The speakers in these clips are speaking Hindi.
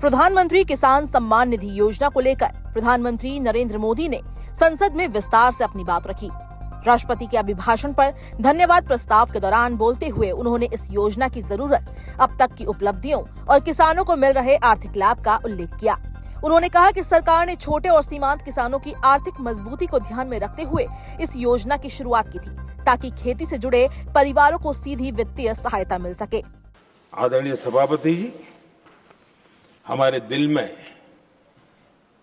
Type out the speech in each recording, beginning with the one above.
प्रधानमंत्री किसान सम्मान निधि योजना को लेकर प्रधानमंत्री नरेंद्र मोदी ने संसद में विस्तार से अपनी बात रखी। राष्ट्रपति के अभिभाषण पर धन्यवाद प्रस्ताव के दौरान बोलते हुए उन्होंने इस योजना की जरूरत, अब तक की उपलब्धियों और किसानों को मिल रहे आर्थिक लाभ का उल्लेख किया। उन्होंने कहा कि सरकार ने छोटे और सीमांत किसानों की आर्थिक मजबूती को ध्यान में रखते हुए इस योजना की शुरुआत की थी, ताकि खेती से जुड़े परिवारों को सीधी वित्तीय सहायता मिल सके। आदरणीय सभापति जी, हमारे दिल में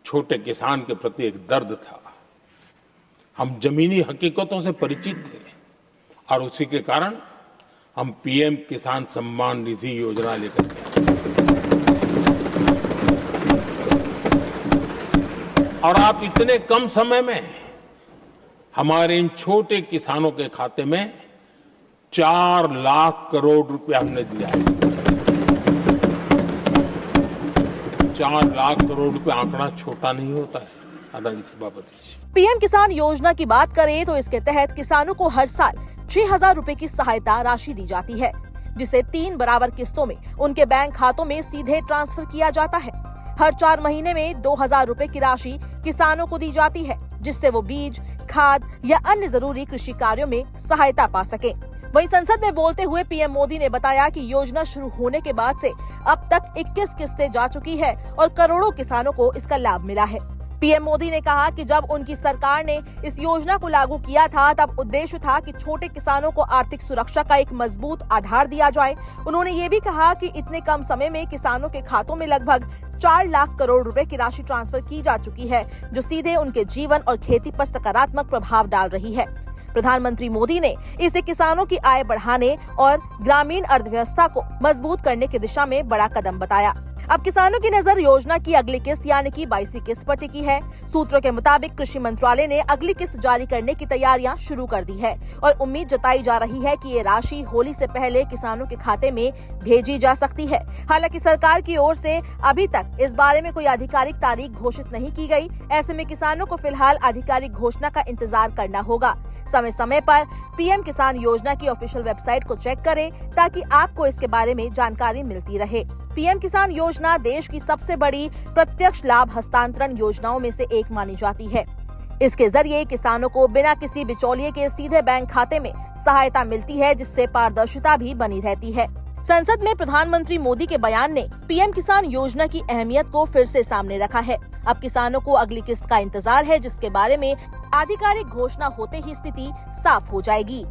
छोटे किसान के प्रति एक दर्द था। हम जमीनी हकीकतों से परिचित थे और उसी के कारण हम पीएम किसान सम्मान निधि योजना लेकर के और आप इतने कम समय में हमारे इन छोटे किसानों के खाते में 4 लाख करोड़ रुपया हमने दिया है। 4 लाख करोड़ रुपए आंकड़ा छोटा नहीं होता है। आदरणीय सभापति, पीएम किसान योजना की बात करें तो इसके तहत किसानों को हर साल 6,000 रुपए की सहायता राशि दी जाती है, जिसे 3 बराबर किस्तों में उनके बैंक खातों में सीधे ट्रांसफर किया जाता है। हर 4 महीने में 2,000 रुपए की राशि किसानों को दी जाती है, जिससे वो बीज, खाद या अन्य जरूरी कृषि कार्यों में सहायता पा सके। वहीं संसद में बोलते हुए पीएम मोदी ने बताया कि योजना शुरू होने के बाद से अब तक 21 किस्तें जा चुकी है और करोड़ों किसानों को इसका लाभ मिला है। पीएम मोदी ने कहा कि जब उनकी सरकार ने इस योजना को लागू किया था, तब उद्देश्य था कि छोटे किसानों को आर्थिक सुरक्षा का एक मजबूत आधार दिया जाए। उन्होंने ये भी कहा कि इतने कम समय में किसानों के खातों में लगभग 4 लाख करोड़ रुपए की राशि ट्रांसफर की जा चुकी है, जो सीधे उनके जीवन और खेती पर सकारात्मक प्रभाव डाल रही है। प्रधानमंत्री मोदी ने इसे किसानों की आय बढ़ाने और ग्रामीण अर्थव्यवस्था को मजबूत करने की दिशा में बड़ा कदम बताया। अब किसानों की नजर योजना की अगली किस्त यानी कि 22वीं किस्त पर टिकी है। सूत्रों के मुताबिक कृषि मंत्रालय ने अगली किस्त जारी करने की तैयारियां शुरू कर दी है और उम्मीद जताई जा रही है कि ये राशि होली से पहले किसानों के खाते में भेजी जा सकती है। हालांकि सरकार की ओर से अभी तक इस बारे में कोई आधिकारिक तारीख घोषित नहीं की गई। ऐसे में किसानों को फिलहाल आधिकारिक घोषणा का इंतजार करना होगा। समय समय पर पीएम किसान योजना की ऑफिशियल वेबसाइट को चेक करें, ताकि आपको इसके बारे में जानकारी मिलती रहे। पीएम किसान योजना देश की सबसे बड़ी प्रत्यक्ष लाभ हस्तांतरण योजनाओं में से एक मानी जाती है। इसके जरिए किसानों को बिना किसी बिचौलिए के सीधे बैंक खाते में सहायता मिलती है, जिससे पारदर्शिता भी बनी रहती है। संसद में प्रधानमंत्री मोदी के बयान ने पीएम किसान योजना की अहमियत को फिर से सामने रखा है। अब किसानों को अगली किस्त का इंतजार है, जिसके बारे में आधिकारिक घोषणा होते ही स्थिति साफ हो जाएगी।